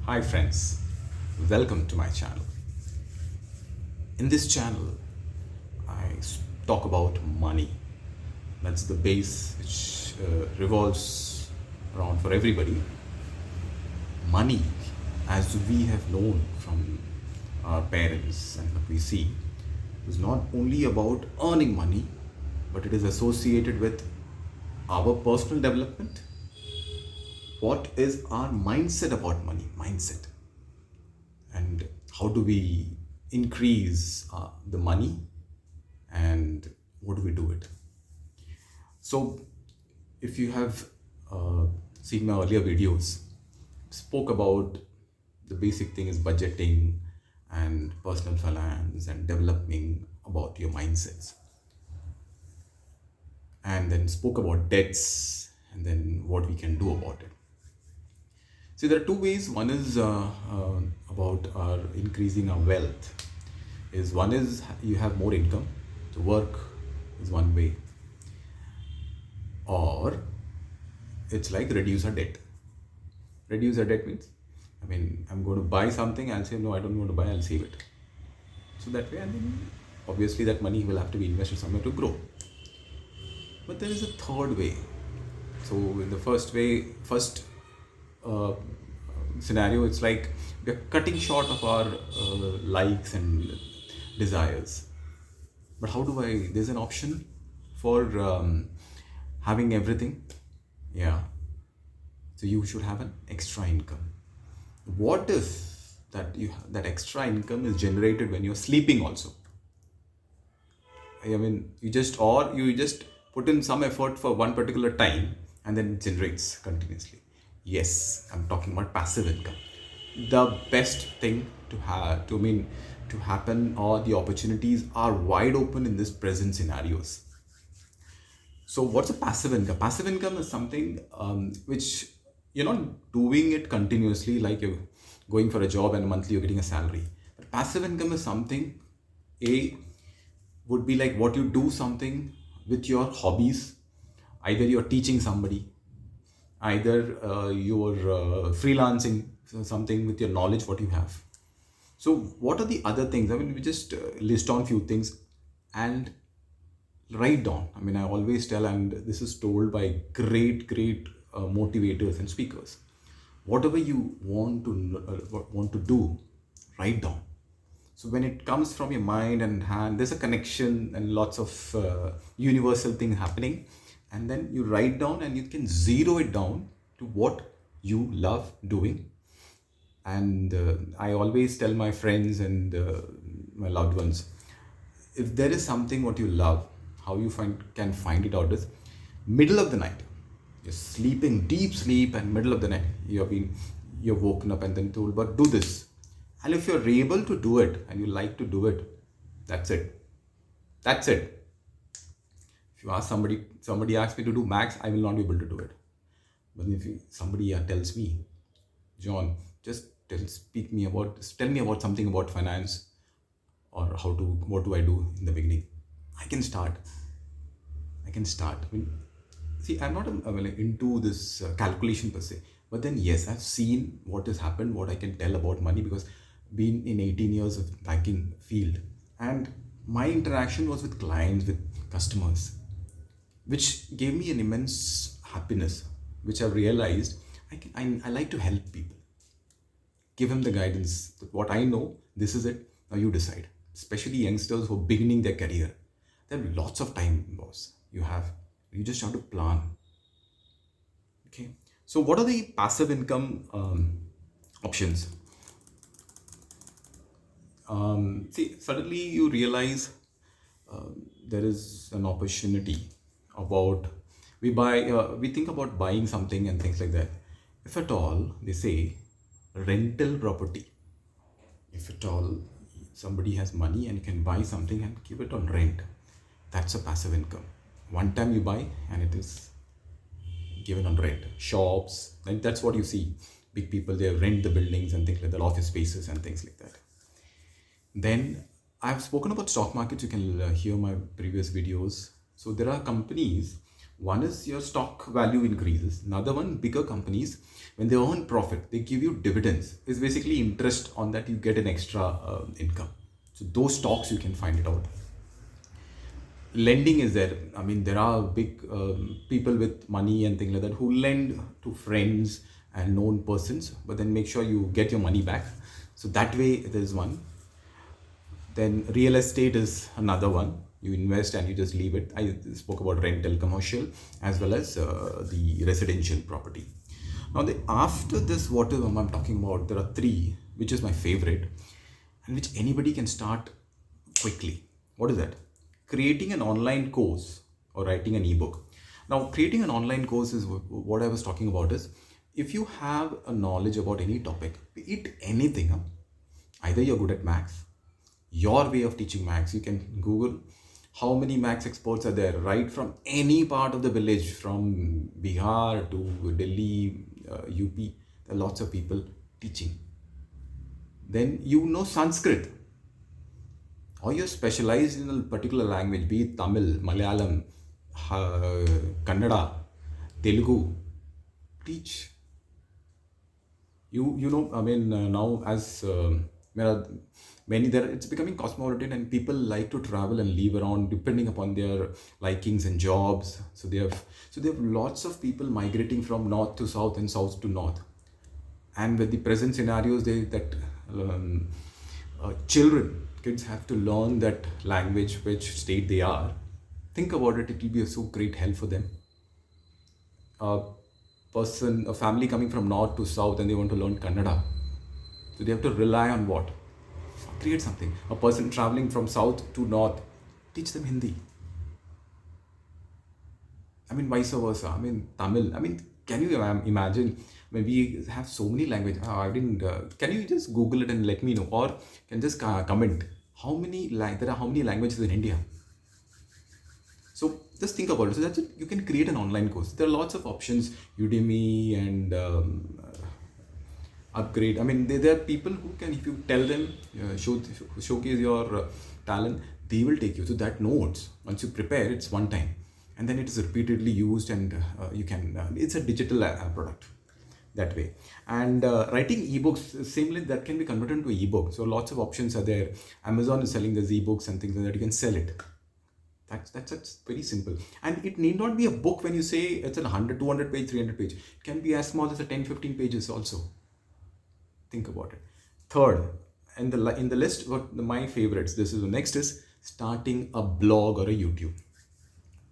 Hi friends, welcome to my channel. In this channel, talk about money. That's the base which revolves around for everybody. Money, as we have known from our parents and what we see, is not only about earning money, but it is associated with our personal development. What is our mindset about money? Mindset. And how do we increase the money and what do we do it? So if you have uh, seen my earlier videos, spoke about the basic thing is budgeting and personal finance and developing about your mindsets, and then spoke about debts and then what we can do about it. See, there are two ways. One is about our increasing our wealth. Is one is you have more income, so work is one way, or it's like reduce our debt. Reduce our debt means, I'm going to buy something. I'll say no, I don't want to buy. I'll save it. So that way, and then obviously that money will have to be invested somewhere to grow. But there is a third way. So in the first uh, scenario, it's like we're cutting short of our likes and desires. But how do I? There's an option for having everything. Yeah. So you should have an extra income. What if that extra income is generated when you're sleeping also? You just put in some effort for one particular time and then it generates continuously. Yes, I'm talking about passive income. The best thing to happen, or the opportunities are wide open in this present scenarios. So what's a passive income? Passive income is something which you're not doing it continuously, like you're going for a job and monthly you're getting a salary. But passive income is something, a would be like what you do something with your hobbies. Either you're teaching somebody, either you're freelancing something with your knowledge what you have. So what are the other things? We just list on few things and write down. I always tell, and this is told by great motivators and speakers. Whatever you want to do, write down. So when it comes from your mind and hand, there's a connection and lots of universal thing happening. And then you write down and you can zero it down to what you love doing. And I always tell my friends and my loved ones, if there is something what you love, how you can find it out is middle of the night. You're sleeping deep sleep, and middle of the night you're woken up and then told, but do this. And if you're able to do it and you like to do it, that's it. That's it. If you ask somebody asks me to do max, I will not be able to do it. But if somebody tells me, John, just tell me about something about finance, or what do I do in the beginning? I can start. See, I'm not into this calculation per se, but then yes, I've seen what has happened, what I can tell about money, because been in 18 years of banking field, and my interaction was with clients, with customers, which gave me an immense happiness, which I've realized I like to help people, give him the guidance that what I know, this is it, now you decide. Especially youngsters who are beginning their career, there are lots of time, boss. You just have to plan. Okay, so what are the passive income options? See, suddenly you realize there is an opportunity about we think about buying something and things like that. If at all, they say rental property. If at all somebody has money and you can buy something and keep it on rent, that's a passive income. One time you buy and it is given on rent. Shops, and that's what you see. Big people, they rent the buildings and things like that, office spaces and things like that. Then I've spoken about stock markets. You can hear my previous videos. So there are companies One is your stock value increases. Another one, bigger companies, when they earn profit, they give you dividends. It's basically interest on that, you get an extra income. So those stocks you can find it out. Lending is there. I mean, there are big people with money and things like that who lend to friends and known persons, but then make sure you get your money back. So that way, there's one. Then real estate is another one. You invest and you just leave it. I spoke about rental, commercial, as well as the residential property. Now, after this, whatever I'm talking about, there are three, which is my favorite, and which anybody can start quickly. What is that? Creating an online course or writing an ebook. Now, creating an online course is what I was talking about. Is if you have a knowledge about any topic, be it anything, either you're good at maths, your way of teaching maths, you can Google how many maths experts are there, right from any part of the village, from Bihar to Delhi, UP. There are lots of people teaching. Then you know Sanskrit, or you're specialized in a particular language, be it Tamil, Malayalam, Kannada, Telugu. Teach. I mean, now as there are many there, it's becoming cosmopolitan, and people like to travel and live around depending upon their likings and jobs. So they have lots of people migrating from north to south and south to north. And with the present scenarios, kids have to learn that language, which state they are. Think about it; it will be a so great help for them. A family coming from north to south, and they want to learn Kannada, so they have to rely on what? Create something. A person traveling from south to north, teach them Hindi. I mean, vice versa. I mean, Tamil. I mean, can you imagine when we have so many languages? I didn't. Can you just Google it and let me know, or can just comment there are how many languages in India? So just think about it. So that's it. You can create an online course. There are lots of options, Udemy and Upgrade. I mean, there are people who can, if you tell them, showcase your talent, they will take you. So that notes, once you prepare, it's one time. And then it is repeatedly used, and you can, it's a digital product that way. And writing ebooks, similarly, that can be converted into ebook. So lots of options are there. Amazon is selling these ebooks and things like that. You can sell it. That's very simple. And it need not be a book when you say it's a 100, 200 page, 300 page. It can be as small as a 10, 15 pages also. Think about it. Third, in the list, my favorites, this is the next is starting a blog or a YouTube.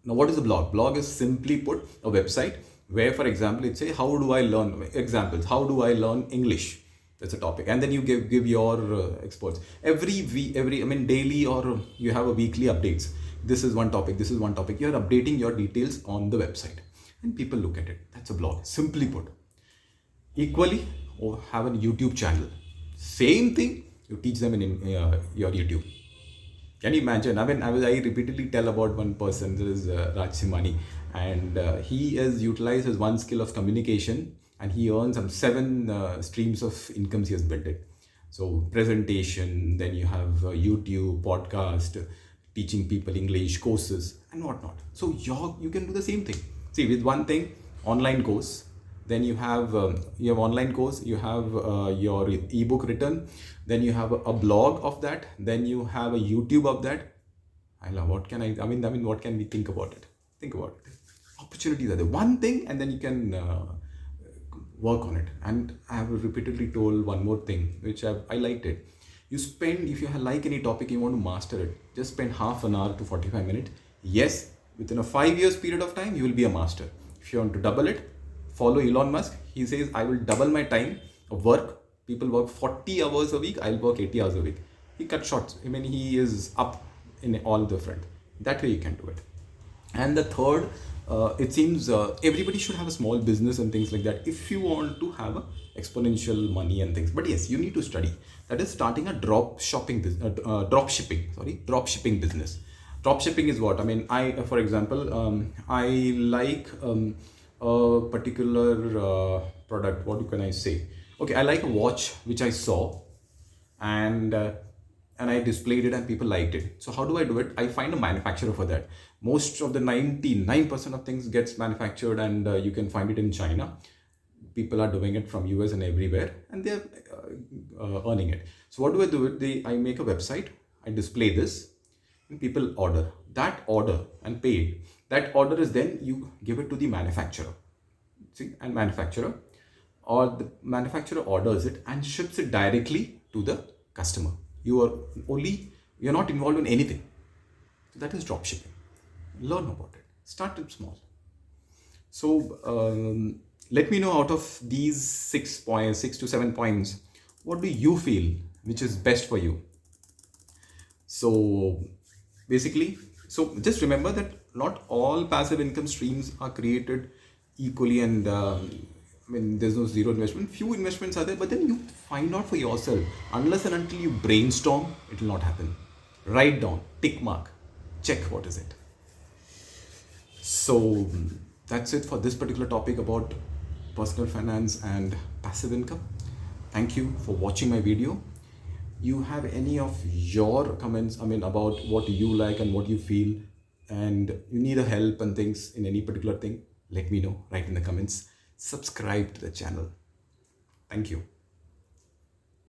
Now, what is a blog? Blog is simply put a website where, for example, it's say, how do I learn, examples, how do I learn English? That's a topic. And then you give your experts. Daily, or you have a weekly updates. This is one topic, this is one topic. You're updating your details on the website and people look at it. That's a blog, simply put. Equally, or have a YouTube channel. Same thing, you teach them in your YouTube. Can you imagine? I mean, I repeatedly tell about one person, there is Raj Simani, and he has utilized his one skill of communication, and he earns some 7 streams of incomes he has built it. So presentation, then you have YouTube, podcast, teaching people English, courses and whatnot. So you can do the same thing. See, with one thing, online course, then you have online course, you have your ebook written, then you have a blog of that, then you have a YouTube of that. What can we think about it? Think about it. Opportunities are there. One thing, and then you can work on it. And I have repeatedly told one more thing, which I liked it. You spend, if you like any topic, you want to master it, just spend half an hour to 45 minutes. Yes, within a 5 years period of time, you will be a master. If you want to double it, follow Elon Musk. He says, I will double my time of work. People work 40 hours a week. I'll work 80 hours a week. He cut shorts. I mean, he is up in all the front. That way you can do it. And the third, it seems everybody should have a small business and things like that if you want to have a exponential money and things. But yes, you need to study. That is starting a dropshipping business. Dropshipping business. Dropshipping is what? I mean, for example, I like a particular product. What can I say? Okay, I like a watch which I saw, and and I displayed it and people liked it. So how do I do it? I find a manufacturer for that. Most of the 99% of things gets manufactured, and you can find it in China. People are doing it from US and everywhere, and they're earning it. So what do I do? I make a website, I display this, and people order. That order and pay it. That order is then you give it to the manufacturer. See, and manufacturer or the manufacturer orders it and ships it directly to the customer. You're not involved in anything. So that is dropshipping. Learn about it. Start it small. So let me know, out of these 6 points, 6 to 7 points, what do you feel which is best for you? So basically, so just remember that not all passive income streams are created equally, and I mean, there's no zero investment. Few investments are there, but then you find out for yourself. Unless and until you brainstorm, it will not happen. Write down, tick mark, check what is it. So that's it for this particular topic about personal finance and passive income. Thank you for watching my video. You have any of your comments, I mean, about what you like and what you feel, and you need a help and things in any particular thing, let me know. Write in the comments. Subscribe to the channel. Thank you.